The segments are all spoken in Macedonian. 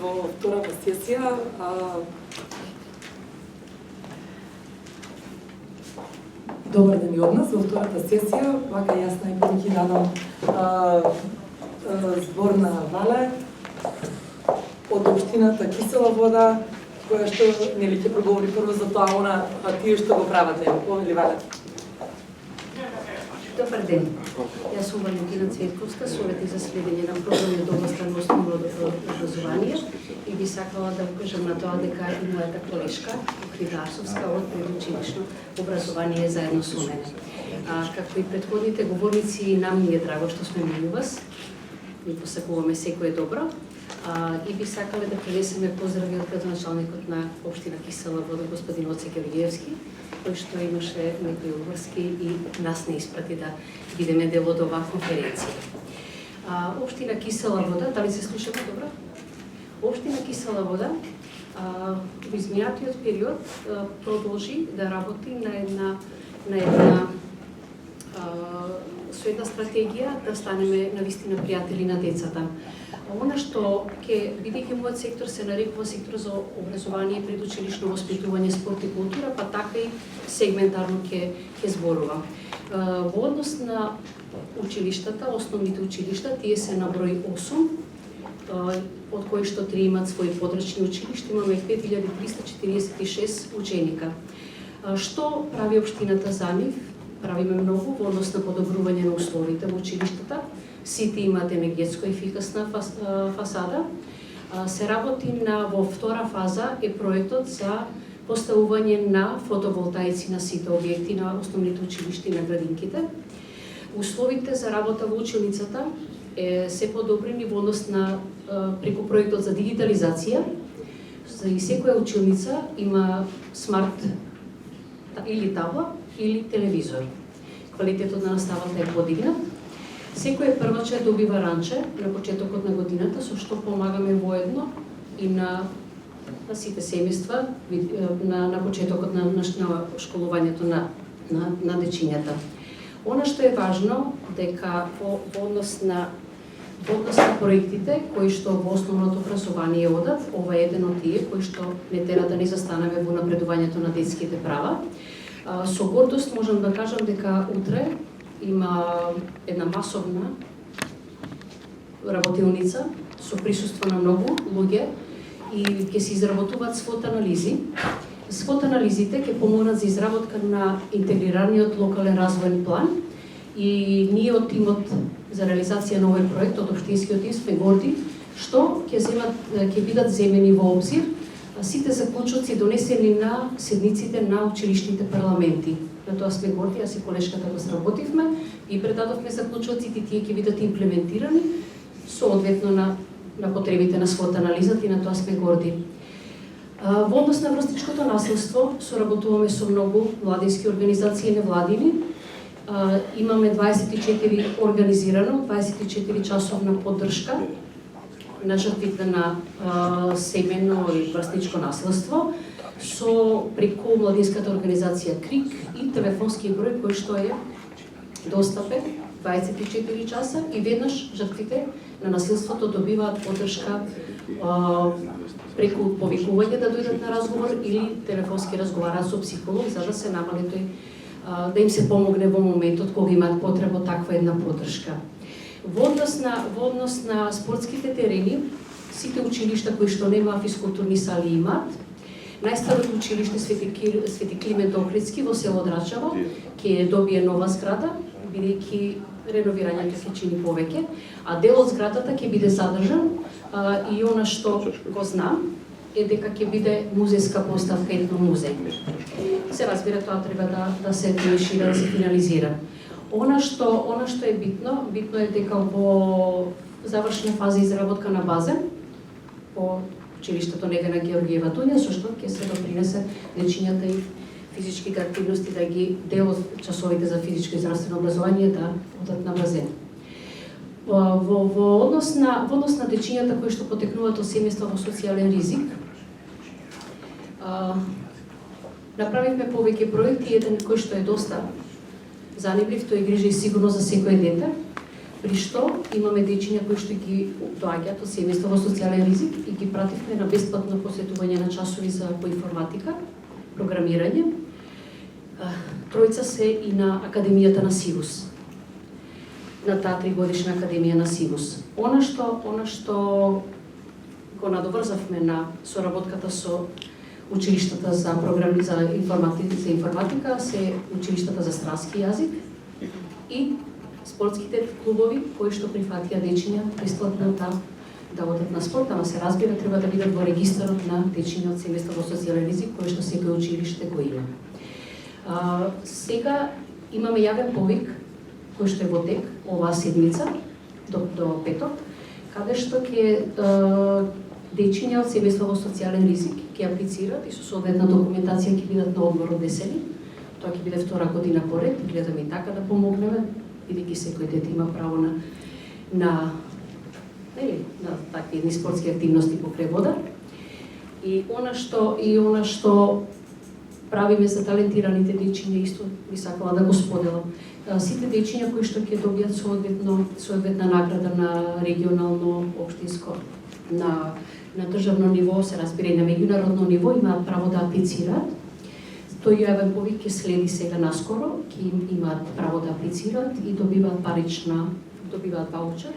во втората сесија. Добар ден и од нас. Во втората сесија, вака јас најпрво дадам збор на Вале од општината Кисела Вода, која што нели ќе проговори прво за тоа, а тие што го прават него. Помили Вале? Добар ден. Јас сум Валентина Цветковска, советник за следење на програми од областа на основното образование и би сакала да укажам на тоа дека и мојата колешка Хридарсовска од предучилишно образование заедно со мене. Како и претходните говорници, нам ни е драго што сме меѓу вас. Ни посакуваме секое добро. И би сакале да пренесеме поздрави од градоначалникот на општина Кисела Вода, господин Оце Георгиевски, кој што имаше некои обврски и нас не испрати да бидеме дел од оваа конференција. Општина Кисела Вода, дали се слушаме добро? Општина Кисела Вода во изминатиот период продолжи да работи со една стратегија да станеме навистина пријатели на децата. Она што бидејќи мојот сектор се нарекува сектор за образование, предучилишно воспитување, спорт и култура, па така и сегментарно ќе зборувам. Во однос на училиштата, основните училишта, тие се на број 8, од кои што 3 имаат своји подрачни училишта, имаме 5346 ученика. Што прави општината за нив? Правиме многу во однос на подобрување на условите во училиштата. Сите имаат енергетско ефикасна фасада. Се работи во втора фаза е проектот за поставување на фотоволтаици на сите објекти на основните училишта и на градинките. Условите за работа во училницата се подобрени во однос на преку проектот за дигитализација. И секоја училница има смарт или табла или телевизор. Квалитетот на наставата е подигнат. Секој прваче добива ранче на почетокот на годината, со што помагаме воедно и на сите семејства на почетокот на школувањето на дечињата. Она што е важно, дека во однос на проектите кои што во основното образование одат, ова е еден од тие кои што не тера да не застанеме во напредувањето на детските права. Со гордост можам да кажам дека утре има една масовна работилница со присуство на многу луѓе и ќе се изработуваат свот анализи. Свот анализите ќе помогнат за изработка на интегрираниот локален развојен план и ние од тимот за реализација на овој проект, од општинскиот тим, сме горди што ќе бидат земени во обзир сите заклучоци донесени на седниците на училишните парламенти. На тоа сме горди, јас и колешката го сработивме и предадовме заклучоците, тие ќе бидат имплементирани соодветно на потребите на својот анализат и на тоа сме горди. Во однос на врстничкото насилство соработуваме со многу младински организации и невладини. Имаме 24 организирано, 24 часовна поддршка на жртвите на семено и врстничко насилство со преку младинската организација КРИК и телефонски број кој што е достапен 24 часа и веднаш жртвите на насилството добиваат поддршка преку повикување да дојдат на разговор или телефонски разговараат со психолог за да се намали тој да им се помогне во моментот кога имаат потреба таква една поддршка. Во однос на спортските терени, сите училишта кои што немаа физкултурни сали имаат. Најстарото училиште Свети Климент Охридски во село Драчево ќе добие нова зграда, бидејќи реновирањето ќе чини повеќе, а дел од зградата ќе биде задржан и она што го знам е дека ќе биде музејска поставка етно музеј. Се разбира, тоа треба да се финишира, да се финализира. Она што е битно е дека во завршна фаза изработка на базен по училиштето Невена Георгиева Тунја, со што ќе се допринесе дечињата и физичките активности да ги дел од часовите за физичко и здравствено образование да одат на базен. Во однос на дечињата кои што потекнуваат од семејства во социјален ризик, направивме повеќе проекти, еден кој што е доста занемлив, тој грижи сигурно за секој дете. при што имаме дечиња кои што ги доаѓаат од семејства во социјален ризик и ги пративме на бесплатно посетување на часови за по информатика, програмирање. Тројца се и на Академијата на Сивус, на таа 3-годишна Академија на Сивус. Она што го надоврзавме на соработката со училиштата за програми за информатика се училиштата за странски јазик и спортските клубови кои што прифатија дечиња бесплатно да одат на спорт, ама се разбира треба да бидат во регистарот на дечиња од семејства во социјален ризик кој што секој училиште го има. Сега имаме јавен повик кој што е во тек оваа седмица до петок, каде што ќе дечиња од семејства во социјален ризик ќе аплицираат и со соодветна документација ќе бидат на одмор од десени. Тоа ќе биде втора година поред, гледаме и така да помогнеме, бидејќи секој дете има право на такви едни спортски активности покрај вода. И она што правиме за талентираните дечиња исто би сакала да го споделам. Сите дечиња кои што ќе добијат соодветна награда на регионално, општинско, на државно ниво, се разбира и на меѓународно ниво, имаат право да аплицираат. Тој јавен повик ќе следи сега наскоро, ќе имаат право да аплицираат и добиваат ваучер,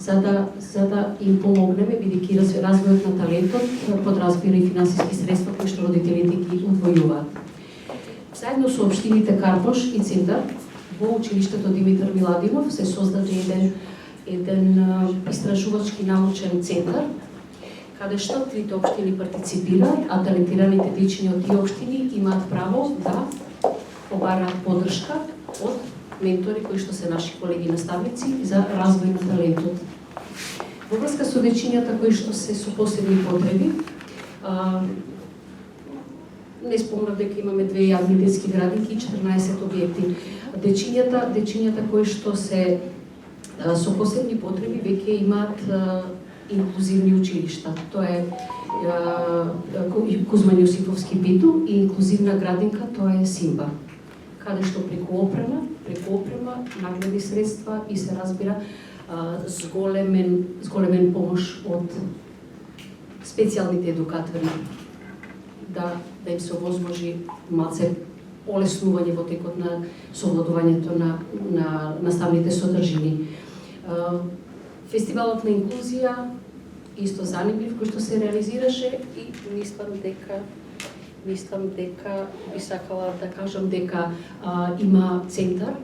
за да им помогнеме, бидејќи развојот на талентот подразбира и финансиски средства кои што родителите ги одвојуваат. Заедно со општините Карпош и Центар, во училиштето Димитар Миладинов се создаде еден истражувачки научен центар, каде што трите општини партиципираат, а талентираните дечиња од тие општини имаат право да побараат поддршка од ментори кои што се наши колеги наставници за развој на талентот. Во врска со дечињата кои што се со посебни потреби, не спомнав дека имаме 2 јавни детски градинки и 14 објекти. Дечињата кои што се со посебни потреби веќе имаат инклузивни училишта. Тоа е Кузман Јосифовски Биту и инклузивна градинка, тоа е Симба, каде што преку опрема, наградни средства и се разбира зголемен помош од специјалните едукатори да им се овозможи малце олеснување во текот на совладувањето на наставните содржини. Фестивалот на инклузија исто занимлив кој што се реализираше и мислам дека би сакала да кажам дека има центар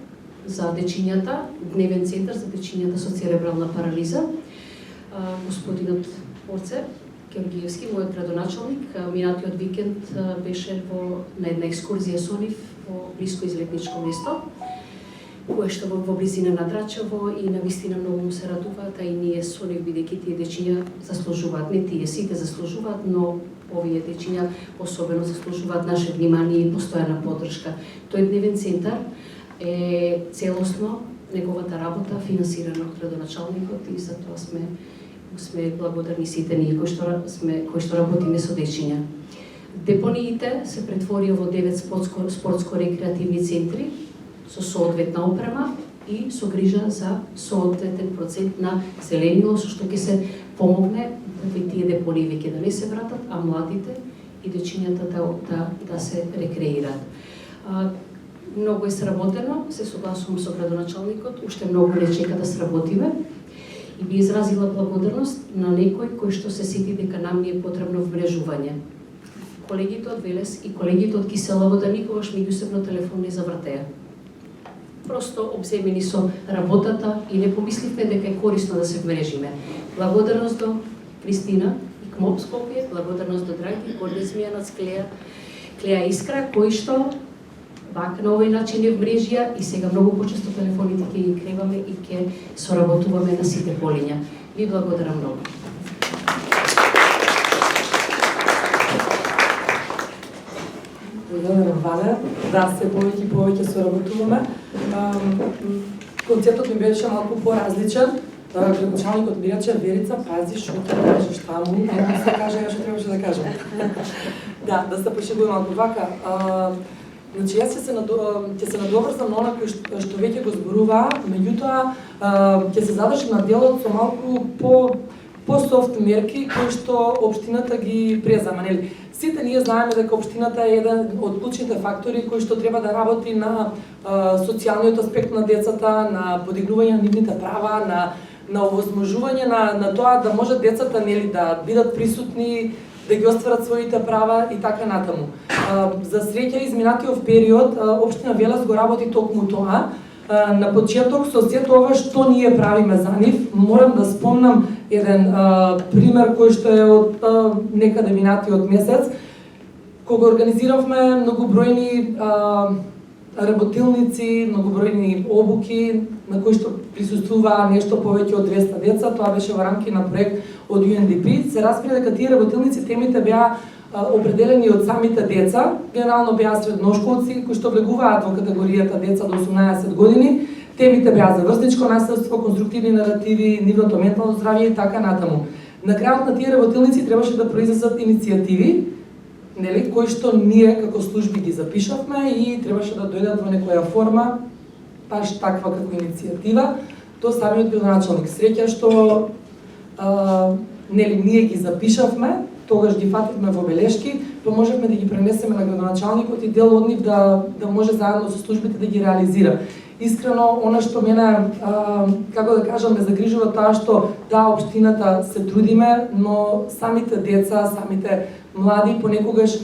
за дечињата, дневен центар за дечињата со церебрална парализа. Господинот Орце Георгиевски, мојот градоначалник, минатиот викенд беше на една екскурзија со нив во блиско излетничко место, кое што во близина на Драчево и навистина многу му се радуваат, а и ние со нив, бидејќи тие дечиња заслужуваат, не тие сите заслужуваат, но овие дечиња особено заслужуваат наше внимание и постојана поддршка. Тој дневен центар е целосно неговата работа финансирана од градоначалникот и за тоа сме благодарни сите ние кои што работиме со дечиња. Депониите се претворија во 9 спортско-рекреативни центри со соодветна опрема и со грижа за соодветен процент на зеленило, со што ќе се помогне да тие депонии веќе да не се вратат, а младите и дечињата да се рекреираат. Многу е сработено, се согласувам со градоначалникот, уште многу не чека да сработиме и би изразила благодарност на некој кој што се сети дека нам ни е потребно вмрежување. Колегите од Велес и колегите од Киселово да никогаш меѓусебно телефон не завртеа. Просто обземени со работата и не помисливме дека е корисно да се вмрежиме. Благодарност до Кристина и КМОП Скопје, благодарност до Драги, Гордезмијанац, Клеја Искра, кои што вака на овој начин е вмрежија и сега многу почесто телефоните ќе ги креваме и ќе соработуваме на сите полиња. Ви благодарам многу. Благодарам, Валя. Да, се повеќе и повеќе соработуваме. Концептот ми беше малку поразличен. Градоначалникот ми рече: Верица, пази што ќе кажеш таму, не се каже што требаше да кажам. Да се пошегувам малку вака. Значи, јас ќе се надоврзам на она што веќе го зборуваа, меѓутоа ќе се задржам на делот со малку по софт мерки кои што општината ги презема, нели? Сите ние знаеме дека општината е еден од клучните фактори кои што треба да работи на социјалниот аспект на децата, на подигнување на нивните права, на овозможување на тоа да можат децата, нели, да бидат присутни, да ги остварат своите права и така натаму. За среќа изминатиот период општина Велес го работи токму тоа. На почеток со сето ова што ние правиме за нив, морам да спомнам еден пример кој што е од некаде минатиот месец, кога организиравме многобројни работилници, многобројни обуки на кои што присуствуваа нешто повеќе од 200 деца. Тоа беше во рамки на проект од UNDP. Се разбира дека тие работилници темите беа определени од самите деца, генерално беа средношколци кои што влегуваат во категоријата деца до 18 години. Темите беа за врсничко наследство, конструктивни наративи, нивното ментално здравје и така натаму. На крајот на тие работилници требаше да произлезат иницијативи, нели, кои што ние како служби ги запишавме и требаше да дојдат во некоја форма, баш таква како иницијатива, до самиот градоначалник. Среќа што нели ние ги запишавме, тогаш ги фативме во белешки, па можевме да ги пренесеме на градоначалникот и дел од нив да може заедно со службите да ги реализира. Искрено, она што мене, како да кажам, ме загрижува тоа што да, општината се трудиме, но самите деца, самите млади понекогаш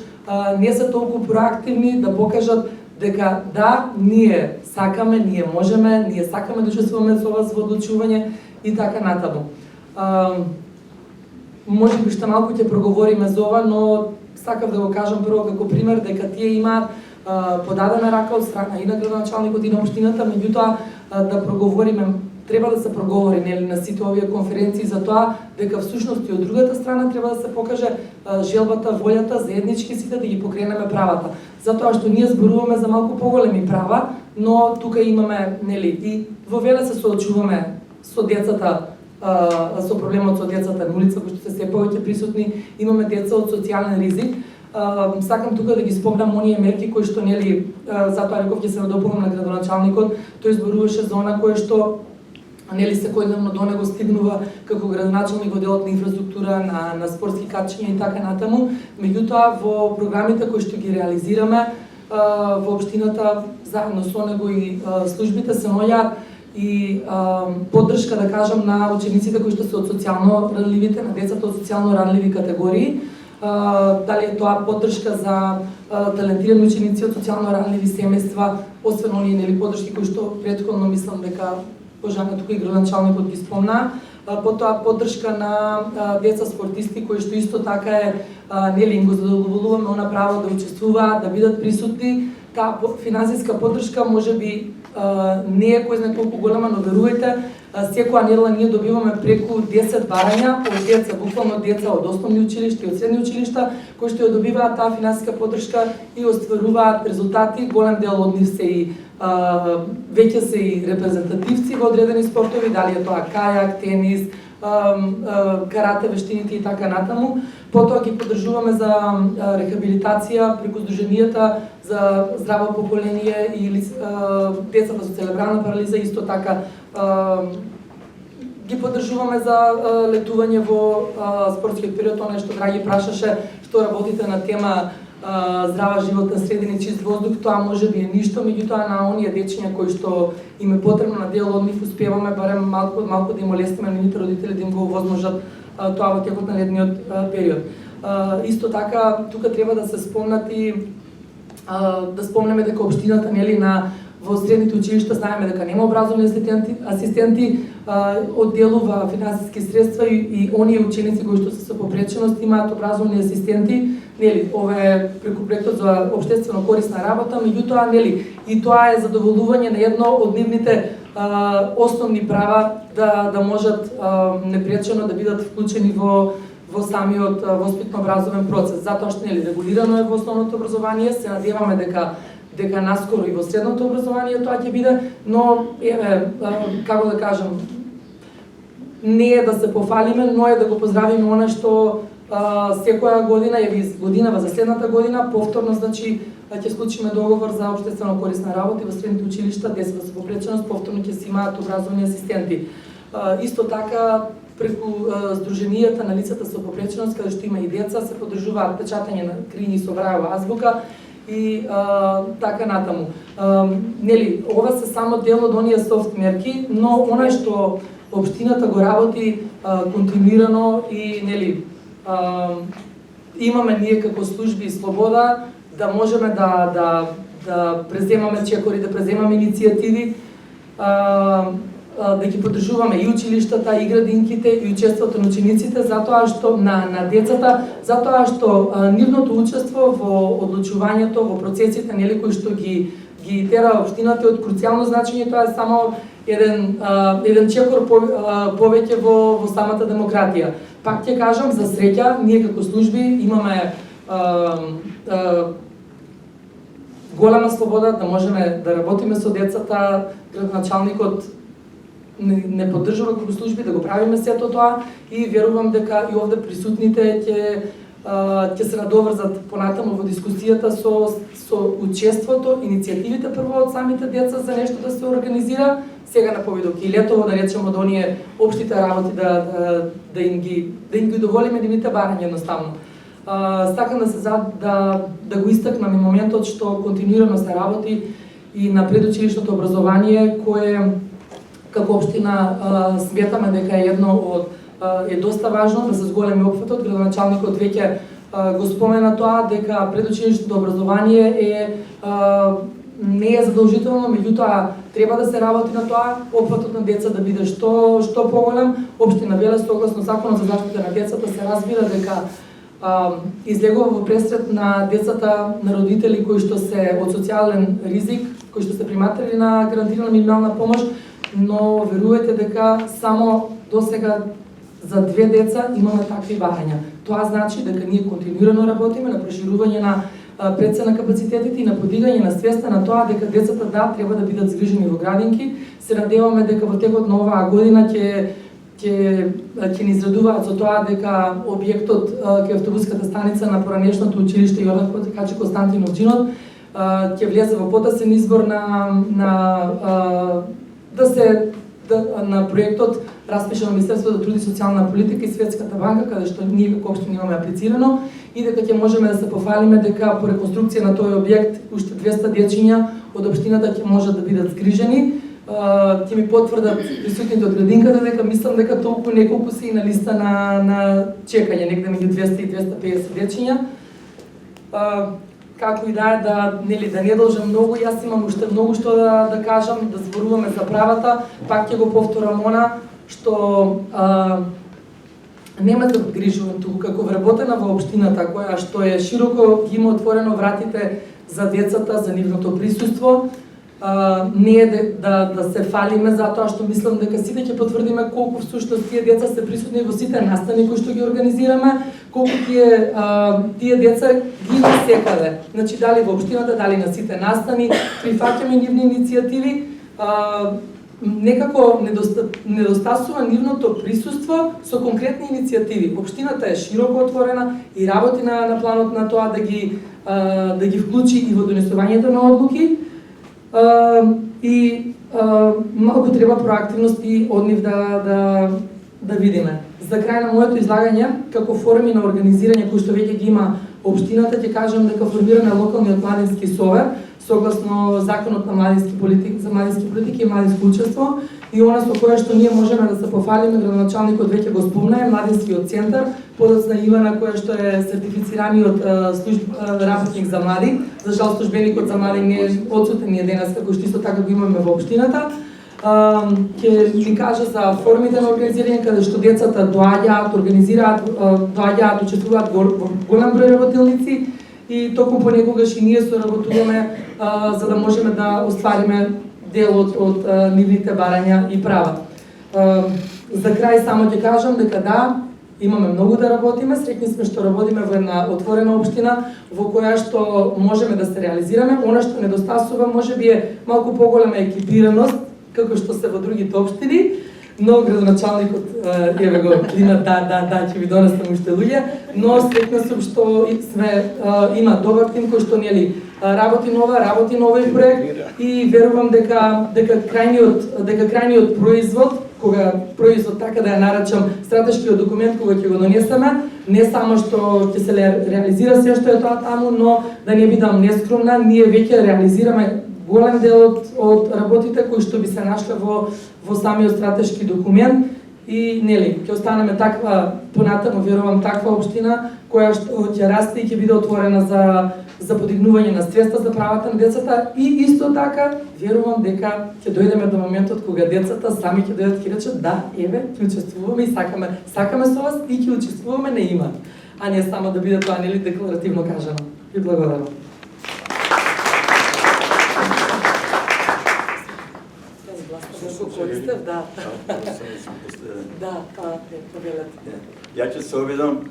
не се толку проактивни да покажат дека да, ние сакаме, ние можеме, ние сакаме да учествуваме со вас во одлучување и така натаму. Може би што малку ќе проговориме за ова, но сакав да го кажам прво како пример дека тие имаат подадена рака од страна и на градоначалникот и на општината, меѓутоа да проговориме, треба да се проговори, нели, на сите овие конференции за тоа дека всушност и од другата страна треба да се покаже желбата, волјата заеднички сите да ги покренеме правата. Затоа што ние зборуваме за малку поголеми права, но тука имаме, нели, и во Велес се соочуваме со децата, со проблемот со децата на улица, кои што се повеќе присутни, имаме деца од социјален ризик. Сакам тука да ги спомнам оние мерки кои што, нели, затоа реков ќе се надополнам на градоначалникот, тој зборуваше за она кое што, нели, секојдневно до него стигнува како градоначалник во делот на инфраструктура, на спортски качења и така натаму. Меѓутоа во програмите кои што ги реализираме во општината, заедно со него и службите се наоѓаат и поддршка, да кажам, на учениците кои што се од социјално ранливите, на децата од социјално ранливи категории. Дали е тоа поддршка за талентирани ученици од социјално ранливи семејства, освен оние, нели, поддршки кои што претходно мислам дека Божана тука и градоначалникот ги спомна. Потоа поддршка на деца спортисти кои што исто така е, нели, им го задоволуваме она право да учествуваат, да бидат присутни. Таа финансиска поддршка можеби не е кој знае колку голема, но верувајте, секоја недела ние добиваме преку 10 барања од деца, буквално деца од основни училишта и од средни училишта, кои што ја добиваат таа финансиска поддршка и остваруваат резултати. Голем дел од нив се и веќе се и репрезентативци во одредени спортови, дали е тоа кајак, тенис, карате, вештините и така натаму. Потоа ги поддржуваме за рехабилитација преку Сдруженијата за здраво поколение или децата со церебрална парализа, исто така ги поддржуваме за летување во спортскиот период. Она што Драги прашаше, што работите на тема здрава животна средина и чист воздух, тоа може би е ништо, меѓутоа на оние дечиња кои што им е потребно, на дел од нив успеваме барем малку да им олестиме на нивните родители да им го овозможат тоа во текот на летниот период. Исто така тука треба да се спомнат и да спомнеме дека општината, нели, во средните училишта знаеме дека нема образовни асистенти, одделува финансиски средства и оние ученици кои што се со попреченост имаат образовни асистенти, нели, ова е преку проектот за општествено корисна работа, меѓутоа, нели, и тоа е задоволување на едно од нивните основни права да можат непречено да бидат вклучени во самиот воспитно-образовен процес. Затоа што, нели, регулирано е во основното образование, се надеваме дека наскоро и во средното образование тоа ќе биде, но како да кажам, не е да се пофалиме, но е да го поздравиме она што секоја година или годинава за следната година повторно значи ќе склучиме договор за општествено корисна работа во средните училишта, децата со попреченост повторно ќе си имаат образовни асистенти. Исто така преку Сдруженијата на лицата со попреченост, каде што има и деца, се поддржуваат печатање на кријни со Брајлова азбука и така натаму. Нели, ова се само дел од оние софт мерки, но оној што општината го работи континуирано и нели имаме ние како служби слобода да можеме да преземаме чекори, да преземаме иницијативи, да ги поддржуваме и училиштата, и градинките, и учеството на учениците, затоа што на децата, затоа што нивното учество во одлучувањето, во процесите нели кои што ги тера општината од круцијално значење, тоа е само еден чекор повеќе во самата демократија. Пак ќе кажам, за среќа, ние како служби имаме голема слобода да можеме да работиме со децата. Градоначалникот не поддржува како служби да го правиме сето тоа и верувам дека и овде присутните ќе се надоврзат понатаму во дискусијата со учеството, иницијативите прво од самите деца за нешто да се организира. Сега наповедувајќи летово, да речеме, од оние општите работи да им ги удоволиме нивните барања едноставно. Сакам да го истакнам и моментот што континуирано се работи и на предучилишното образование, кое како општина сметаме дека е доста важно да се зголеми опфатот. Градоначалникот веќе го спомена тоа, дека предучилишното образование не е задолжително, меѓутоа треба да се работи на тоа, опфатот на деца да биде што поголем. Општина Велес согласно Законот за заштита на децата се разбира дека излегува во пресред на децата на родители кои што се од социјален ризик, кои што се приматели на гарантирана минимална помош, но верувајте дека само досега за 2 деца имаме такви барања. Тоа значи дека ние континуирано работиме на проширување на прецена капацитетите и на подигање на свеста на тоа дека децата треба да бидат згрижени во градинки. Се надеваме дека во текот на оваа година ќе ни израдуваат со тоа дека објектот кај автобуската станица на поранешното училиште Јордан Качи Константинов Джинот ќе влезе во потасен избор на проектот распишан од Министерството за труд и социјална политика и Светската банка, каде што ние како општина имаме аплицирано и дека ќе можеме да се пофалиме дека по реконструкција на тој објект уште 200 дечиња од општината ќе можат да бидат згрижени. Ќе ми потврдат присутните од градинката дека мислам дека толку неколку се и на листа на чекање, негде меѓу 200 и 250 дечиња. Како и да не должам многу, јас имам уште многу што да кажам, да зборуваме за правата, пак ќе го повторам она што нема да грижувам туку како вработена во општината која што е широко ги има отворено вратите за децата, за нивното присуство. Не е да се фалиме затоа што мислам дека сите ќе потврдиме колку всушност тие деца се присутни во сите настани кои што ги организираме, колку тие деца ги има секаде. Значи дали во општината, дали на сите настани, прифаќаме нивни иницијативи, некако недостасува нивното присуство со конкретни иницијативи. Општината е широко отворена и работи на планот на тоа да ги вклучи и во донесувањето на одлуки. И малку треба проактивност и од нив да видиме. За крај на моето излагање, како форми на организирање кои што веќе ги има општината, ќе кажам дека формираме локалниот младински совет согласно Законот на младински политики и младинско учество и она со кое што ние можеме да се пофалиме. Градоначалникот веќе го спомна, младинскиот центар, подоцна Ивана која што е сертифицираниот работник за млади. За жал службеникот за млади не е одсутен денес, како што исто така го имаме во општината. Ќе ви кажа за формите на организирање, каде што децата доаѓаат, учествуваат во голем број работилници и токму понекогаш и ние соработуваме за да можеме да оствариме дел од нивните барања и права. За крај само ќе кажам дека имаме многу да работиме, среќни сме што работиме во една отворена општина во која што можеме да се реализираме. Она што недостасува можеби е малку поголема екипираност, како што се во другите општини, но градоначалникот еве го клина да ќе ви донесам уште луѓе, но сретна сум што има добар тим кој што нели работи нови проект и верувам дека крајниот производ, кога производ така да ја наречам стратешкиот документ кога ќе го донесеме, не само што ќе се реализира се што е тоа таму, но да не бидам нескромна, ние веќе реализираме голем дел од работите кои што би се нашле во самиот стратешки документ и нели ќе останеме таква понатаму верувам таква општина која што ќе расте и ќе биде отворена за подигнување на свеста за правата на децата и исто така верувам дека ќе дојдеме до моментот кога децата сами ќе дојдат и ќе речат да, еве, ќе учествуваме и сакаме со вас и ќе учествуваме на име, а не само да биде тоа нели декларативно кажано. Ви благодарам. Ја ќе се обидам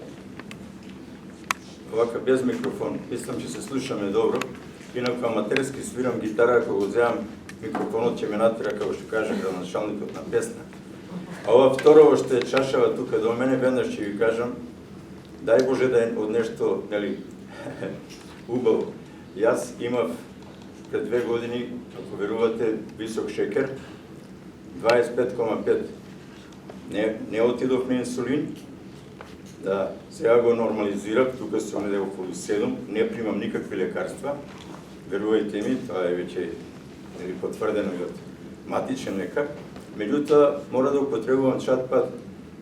овака без микрофон. Мислам че се слушаме добро. Инаку аматерски свирам гитара, ако го земам микрофонот ќе ме натера, како што каже градоначалникот на песна. А ова второво што е чашава тука до мене, веднаш ќе ви кажам, дај Боже да е од нешто, нели, убаво. Јас имав пред 2 години, ако верувате, висок шекер, 25,5. Не отидов на инсулин, да сега го нормализирав, тука сум негде околу 7, не примам никакви лекарства, верувајте ми, тоа е веќе потврдено и од матичен лекар. Меѓутоа, мора да употребувам чат-пат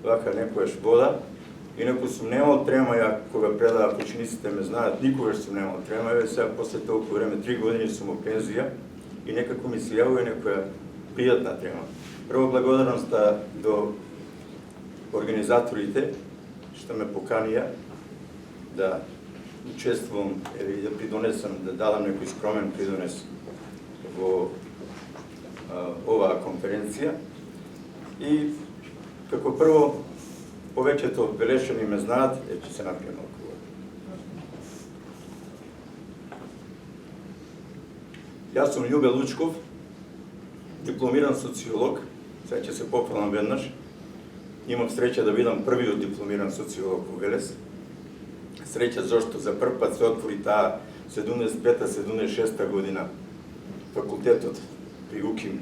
вака некојаш вода, инаку сум немал трема, ја кога предавав, учениците ме знаат, никогаш сум немал трема, еве сега после толку време, 3 години сум во пензија и некако ми се јавува некоја пријатна трема. Прво благодарноста до организаторите што ме поканија да учествувам и да придонесам, да дадам некој скромен придонес во оваа конференција. И како прво, повеќето белешани ме знаат, ќе се напијам малку. Јас сум Љубе Лучков, дипломиран социолог, сега ќе се пофалам веднаш. Имав среќа да бидам првиот дипломиран социолог во Велес. Среќа зашто за прв пат се отвори таа 75-76 година факултетот при УКИМ,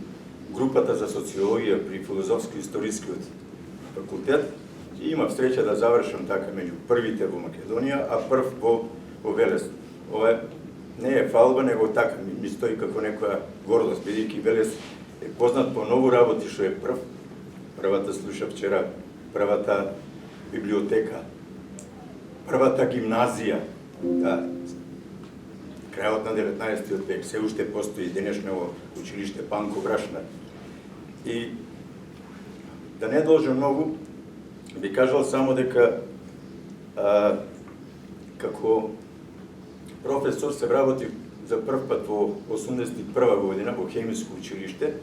групата за социологија при филозофско-историскиот факултет и имав среќа да завршам така меѓу првите во Македонија, а прв во Велес. Ова не е фалба, него така ми стои како некоја гордост, бидејќи Велес е познат по многу работи што е првата слуша вчера, првата библиотека, првата гимназија, да, крајот на 19 век, се уште постои денешно училиште Панко Врашна. И да не должам многу, би кажал само дека како професор се работи за прв пат во 81 година во хемиско училиште,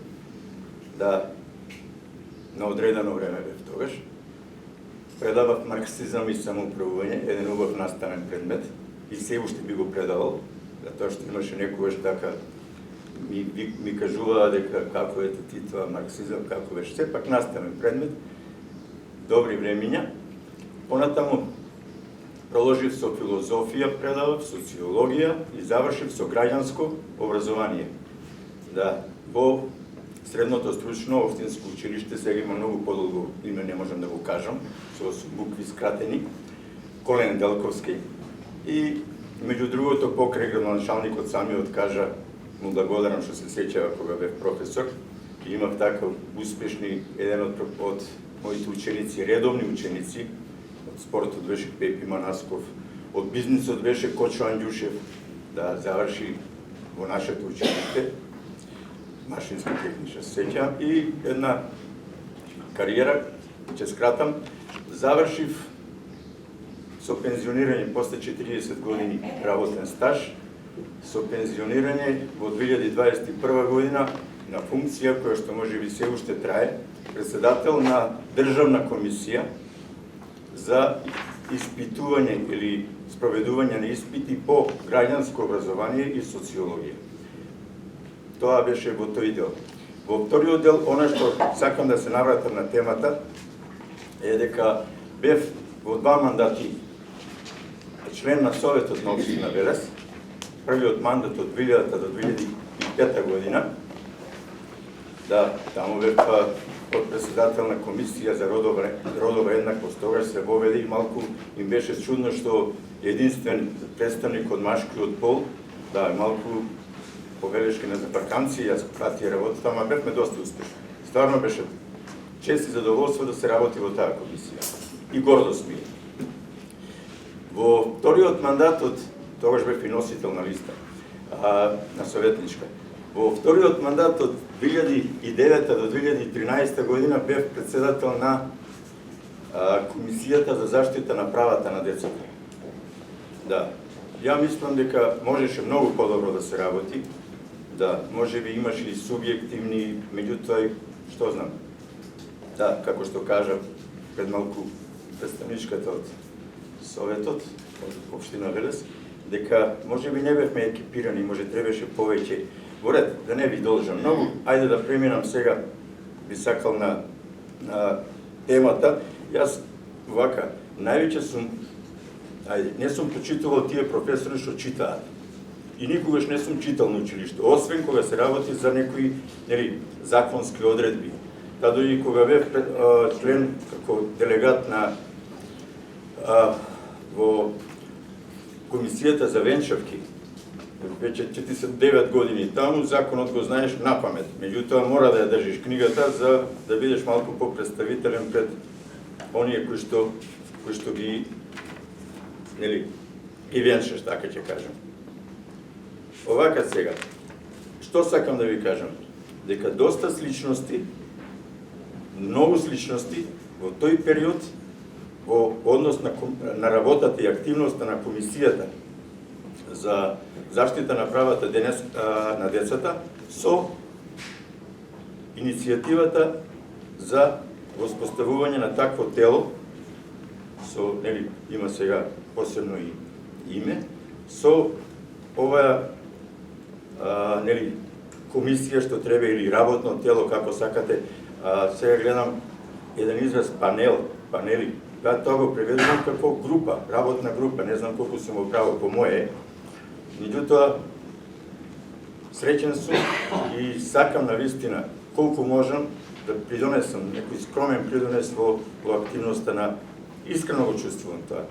да на одредено време бев тогаш. Предавав марксизам и самоуправување, еден убав наставен предмет, и се уште би го предавал, затоа што имаше некогаш така, ми кажуваа дека како ете ти тоа марксизам, како беше, сепак наставен предмет, добри времиња. Понатаму проложив со филозофија, предавав социологија и завршив со граѓанско образование. Да, во средното стручно општинско училиште, сега има многу подолго име, не можам да го кажам, со букви скратени, Колен Делковски. И меѓу другото, покрај градоначалникот самиот кажа, му благодарам што се сеќава кога бев професор, и имав така успешни, еден од моите ученици, редовни ученици, од спортот беше Пепи Манасков, од бизнисот беше Кочо Анѓушев, да заврши во нашето училиште, машински техничар, сеќавам, и една кариера, ќе скратам, завршив со пензионирање после 40 години работен стаж, со пензионирање во 2021 година на функција која што можеби се уште трае, председател на Државна комисија за испитување или спроведување на испити по граѓанско образование и социологија. Тоа беше во тој дел. Во вториот дел, она што сакам да се навратам на темата, е дека бев во 2 мандати член на Советот на општина Велес, првиот мандат од 2000 до 2005 година, да, таму бев подпредседател на комисија за родова еднаквост. Тогаш се воведе и малку им беше чудно што единствен представник од машкиот пол, да, малку повелешки на запарканци, јас пратија работата, ама бевме доста успешни. Стварно беше чест и задоволство да се работи во таа комисија. И гордост ми е. Во вториот мандат од тогаш бев и носител на листа на советничка. Во вториот мандат од 2009 до 2013 година бев председател на Комисијата за заштита на правата на децата. Да, ја мислам дека можеше многу подобро да се работи. Да, може би имаше и субјективни, меѓутоа, што знам. Да, како што кажа пред малку представничката од Советот, од општина Велес, дека може би не бевме екипирани, може требаше повеќе. Во ред, да не ви должам многу, ајде да преминам сега, би сакал на темата. Јас, вака, највеќе сум, не сум прочитувал тие професори што читаат. И никогаш не сум читал на училиште, освен кога се работи за некои законски одредби. Тадо и кога бев член како делегат на во Комисијата за венчавки, веќе 49 години таму, законот го знаеш на памет. Меѓутоа мора да ја држиш книгата за да бидеш малку попредставителен пред оние кои што ги венчаш, така ќе кажам. Овака сега, што сакам да ви кажам? Дека доста сличности, многу сличности во тој период во однос на работата и активноста на Комисијата за заштита на правата на децата со иницијативата за воспоставување на такво тело, со, има сега посебно и име, со оваа комисија што треба или работно тело, како сакате. Сега гледам еден израз панели. Тоа го преведувам како група, работна група, не знам колку сум во право по моје. Меѓутоа, среќен сум и сакам навистина колку можам да придонесам некој скромен придонес во активноста на, искрено го чувствувам тоа.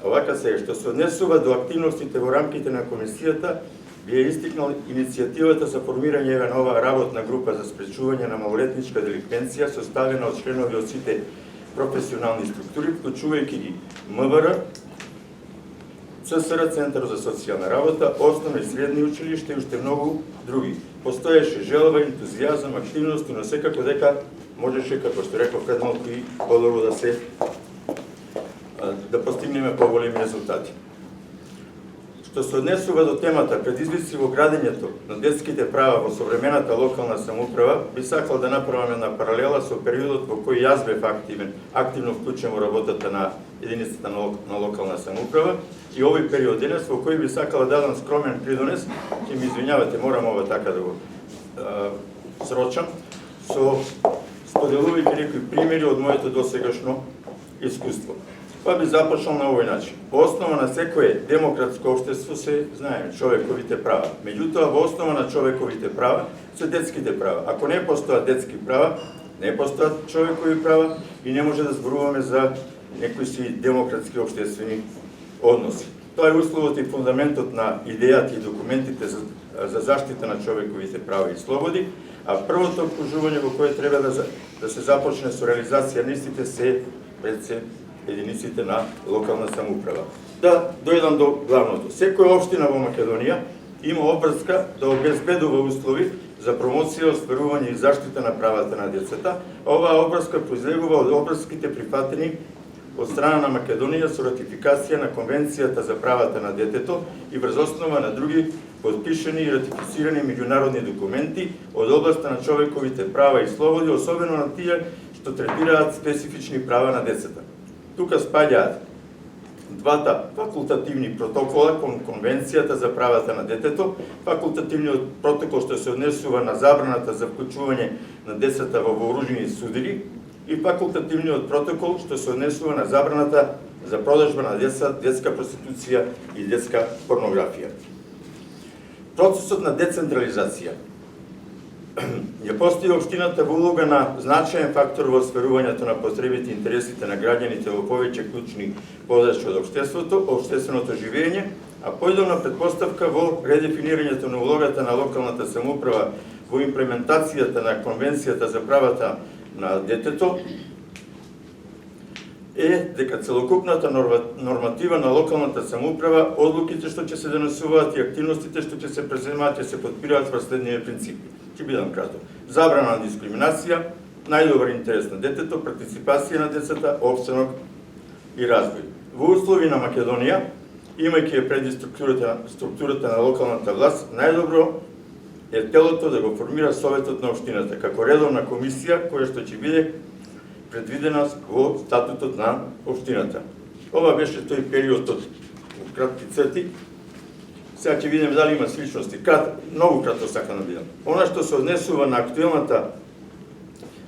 Овака сега, што се однесува до активностите во рамките на комисијата, би е истикнал иницијативата за формирање една нова работна група за спречување на малолетничка деликвенција, составена од членови од сите професионални структури, вклучувајќи ги МВР, ЦСР, Центар за социјална работа, основни и средни училишта и уште многу други. Постоеше желба, ентузијазам, активност, но секако дека можеше, како што реков пред малку, и подобро да постигнеме поголеми резултати. Што се однесува до темата предизвици во градењето на детските права во современата локална самоуправа, би сакал да направам една паралела со периодот во кој јас бев активно вклучен во работата на единицата на локална самоуправа и овој период денес во кој би сакал да дадам скромен придонес, ќе ми извинјавате, морам ова така да го срочам, со споделувајќи некои примери од моето досегашно искуство. Па би започнал на овој начин. Во основа на секое демократско општество се, знаеме, човековите права. Меѓутоа, во основа на човековите права се детските права. Ако не постојат детски права, не постојат човекови права и не може да зборуваме за некои си демократски општествени односи. Тоа е условот и фундаментот на идејата и документите за заштита на човековите права и слободи, а првото окружување во кое треба да се започне со реализација на истите се пред се единиците на локална самоуправа. Да дојдам до главното. Секоја општина во Македонија има обврска да обезбедува услови за промоција, остварување и заштита на правата на децата, а оваа обврска произлегува од обврските прифатени од страна на Македонија со ратификација на Конвенцијата за правата на детето и врз основа на други подпишани и ратифицирани меѓународни документи од областа на човековите права и слободи, особено на тие што третираат специфични права на децата. Тука спаѓаат двата факултативни протокола кон Конвенцијата за правата на детето, факултативниот протокол што се однесува на забраната за вклучување на децата во вооружени судири и факултативниот протокол што се однесува на забраната за продажба на деца, детска проституција и детска порнографија. Процесот на децентрализација ја постави општината во улога на значаен фактор во осварувањето на потребите и интересите на граѓаните во повеќе клучни подачи од општественото живење, а поидовна предпоставка во редефинирањето на улогата на локалната самоуправа во имплементацијата на Конвенцијата за правата на детето е дека целокупната норматива на локалната самоуправа, одлуките што ќе се донесуваат и активностите што ќе се преземаат ќе се подпираат врз следнивите принципи. Ќе бидам краток. Забрана на дискриминација, најдобар интерес на детето, партиципација на децата, опстанок и развој. Во услови на Македонија, имајќи ја преди структурата на локалната власт, најдобро е телото да го формира Советот на општината, како редовна комисија која што ќе биде предвидена во статутот на општината. Ова беше тој период од кратки црти. Сега ќе видиме дали има сличности. Многу кратко сакам да бидам. Она што се однесува на актуелната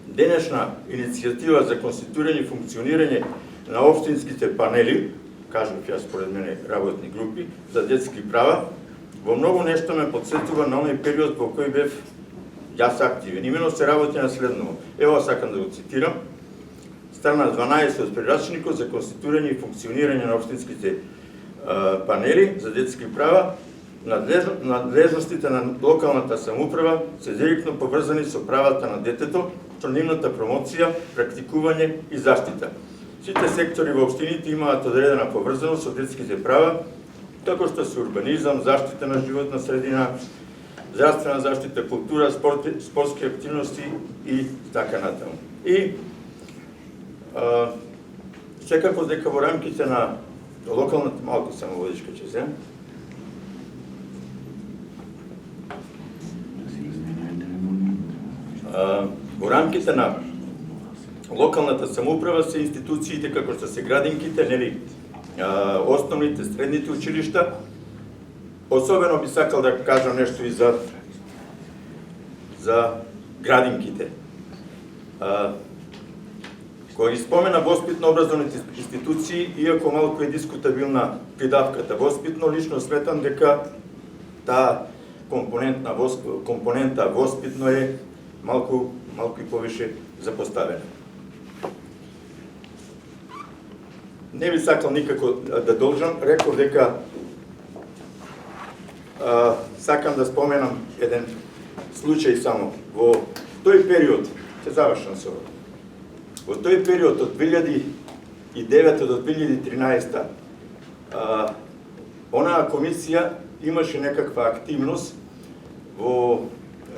денешна иницијатива за конституирање и функционирање на општинските панели, кажав јас според мене работни групи за детски права, во многу нешто ме подсетува на оној период во кој бев јас активен. Имено се работи на следново. Ево сакам да го цитирам. Страна 12 од прирачникот за конституирање и функционирање на општинските панели за детски права, надлежностите на локалната самоуправа се директно поврзани со правата на детето, со нивната промоција, практикување и заштита. Сите сектори во општините имаат одредена поврзаност со детските права, како што се урбанизам, заштита на животна средина, здравствена заштита, култура, спортски активности и така натаму. И секако дека во рамките на локалната, малку само водичка ќе земам, во рамките на локалната самоуправа се институциите како што се градинките, нели, основните, средните училишта. Особено би сакал да кажам нешто и за градинките. Кога ги спомена воспитно-образовните институции, иако малку е дискутабилна придавката воспитно, лично сметам дека таа компонента воспитно е малку и повише запоставена. Не би сакал никако да должам, реков дека сакам да споменам еден случај само. Во тој период, ќе завршам со ова, во тој период од 2009 до 2013 онаа комисија имаше некаква активност во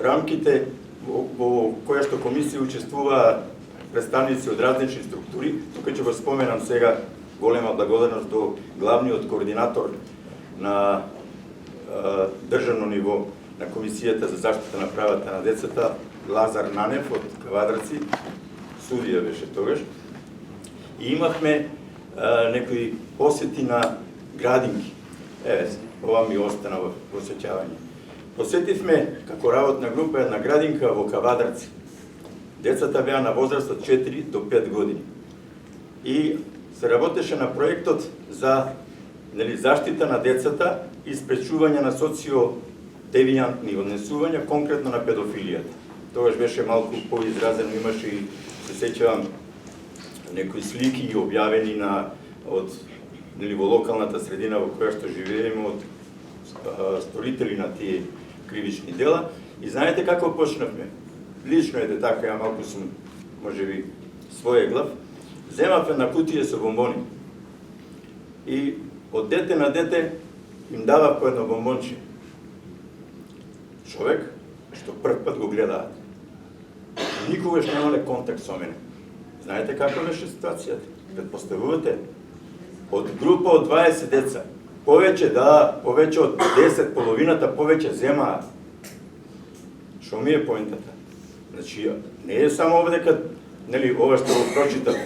рамките во која што комисија учествува представници од различни структури. Тука ќе го споменам сега голема благодарност до главниот координатор на државно ниво на Комисијата за заштита на правата на децата, Лазар Нанев од Кавадрци, судија беше тогаш. И имавме некои посети на градинки. Ова ми остана во сеќавање. Посетивме како работна група една градинка во Кавадрци. Децата беа на возраст од 4 до 5 години. И се работеше на проектот за заштита на децата и спречување на социо-девијантни однесувања, конкретно на педофилијата. Тогаш беше малку поизразено, имаше и, се сеќавам, некои слики објавени во локалната средина во која што живееме од сторители на тие кривични дела. И знаете како почнавме? Лично е така, ја малку сум, можеби, своеглав. Земав една кутија со бомбони. И од дете на дете им дава по едно бомбонче. Човек што прв пат го гледаат. Никогаш немале контакт со мене. Знаете како беше ситуацијата? Предпоставувате, од група од 20 деца, повеќе од 10, половината повеќе земаат. Што ми е поентата? Значи, не е само ова дека, ова што го прочитав,